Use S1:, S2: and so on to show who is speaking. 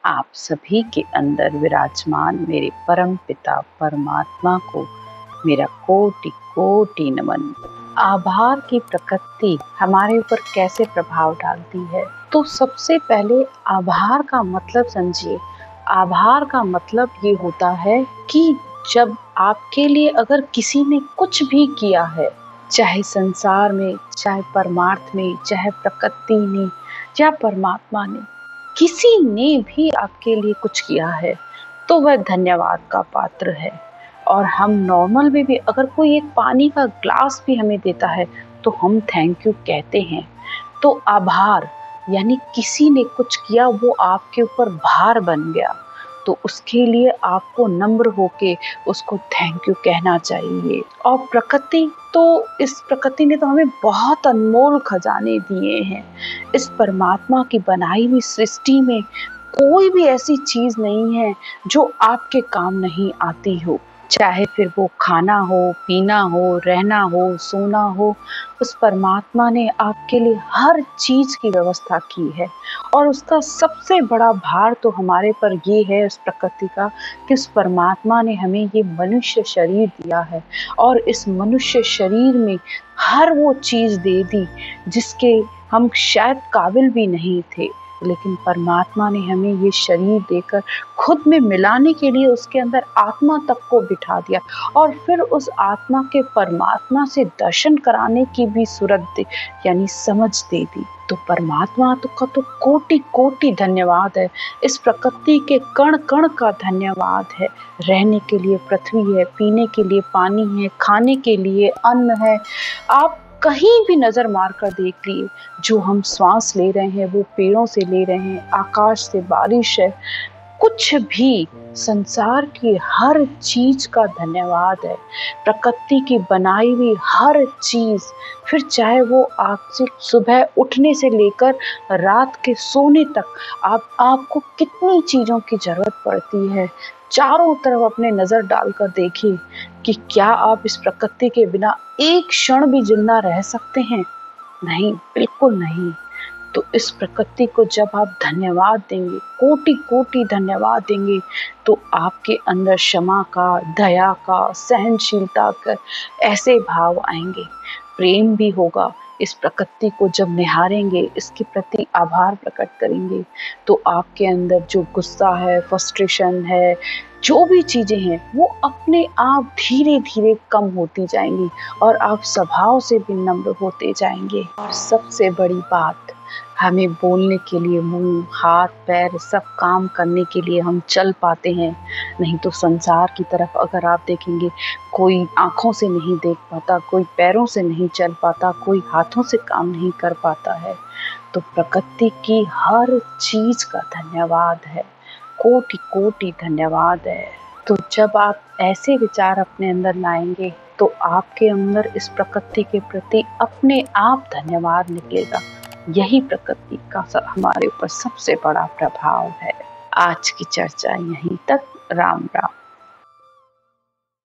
S1: आप सभी के अंदर विराजमान मेरे परम पिता परमात्मा को मेरा कोटि कोटि नमन। आभार की प्रकृति हमारे ऊपर कैसे प्रभाव डालती है, तो सबसे पहले आभार का मतलब समझिए। आभार का मतलब ये होता है कि जब आपके लिए अगर किसी ने कुछ भी किया है, चाहे संसार में, चाहे परमार्थ में, चाहे प्रकृति ने या परमात्मा ने, किसी ने भी आपके लिए कुछ किया है तो वह धन्यवाद का पात्र है। और हम नॉर्मल में भी अगर कोई एक पानी का ग्लास भी हमें देता है तो हम थैंक यू कहते हैं। तो आभार यानी किसी ने कुछ किया, वो आपके ऊपर भार बन गया, तो उसके लिए आपको नम्र होके उसको थैंक यू कहना चाहिए। और प्रकृति, तो इस प्रकृति ने तो हमें बहुत अनमोल खजाने दिए हैं। इस परमात्मा की बनाई हुई सृष्टि में कोई भी ऐसी चीज नहीं है जो आपके काम नहीं आती हो, चाहे फिर वो खाना हो, पीना हो, रहना हो, सोना हो। उस परमात्मा ने आपके लिए हर चीज की व्यवस्था की है। और उसका सबसे बड़ा भार तो हमारे पर ये है उस प्रकृति का कि उस परमात्मा ने हमें ये मनुष्य शरीर दिया है और इस मनुष्य शरीर में हर वो चीज दे दी जिसके हम शायद काबिल भी नहीं थे, लेकिन परमात्मा ने हमें ये शरीर देकर खुद में मिलाने के लिए उसके अंदर आत्मा तक को बिठा दिया और फिर उस आत्मा के परमात्मा से दर्शन कराने की भी सूरत यानी समझ दे दी। तो परमात्मा का तो कोटि कोटि धन्यवाद है। इस प्रकृति के कण कण का धन्यवाद है। रहने के लिए पृथ्वी है, पीने के लिए पानी है, खाने के लिए अन्न है। आप कहीं भी नजर मार कर देख लिए, जो हम श्वास ले रहे हैं वो पेड़ों से ले रहे हैं, आकाश से बारिश है, कुछ भी संसार की हर चीज का धन्यवाद है। प्रकृति की बनाई हुई हर चीज, फिर चाहे वो आपसे सुबह उठने से लेकर रात के सोने तक आपको कितनी चीजों की जरूरत पड़ती है। चारों तरफ अपने नजर डालकर देखिए कि क्या आप इस प्रकृति के बिना एक क्षण भी जिंदा रह सकते हैं? नहीं, बिल्कुल नहीं। तो इस प्रकृति को जब आप धन्यवाद देंगे, कोटि कोटि धन्यवाद देंगे, तो आपके अंदर क्षमा का, दया का, सहनशीलता का ऐसे भाव आएंगे। प्रेम भी होगा। इस प्रकृति को जब निहारेंगे, इसके प्रति आभार प्रकट करेंगे, तो आपके अंदर जो गुस्सा है, फ्रस्ट्रेशन है, जो भी चीजें हैं, वो अपने आप धीरे धीरे कम होती जाएंगी और आप स्वभाव से भी नम्र होते जाएंगे। और सबसे बड़ी बात, हमें बोलने के लिए मुंह, हाथ, पैर, सब काम करने के लिए हम चल पाते हैं। नहीं तो संसार की तरफ अगर आप देखेंगे, कोई आँखों से नहीं देख पाता, कोई पैरों से नहीं चल पाता, कोई हाथों से काम नहीं कर पाता है। तो प्रकृति की हर चीज का धन्यवाद है, कोटि कोटि धन्यवाद है। तो जब आप ऐसे विचार अपने अंदर लाएंगे तो आपके अंदर इस प्रकृति के प्रति अपने आप धन्यवाद निकलेगा। यही प्रकृति का हमारे ऊपर सबसे बड़ा प्रभाव है। आज की चर्चा यहीं तक। राम राम।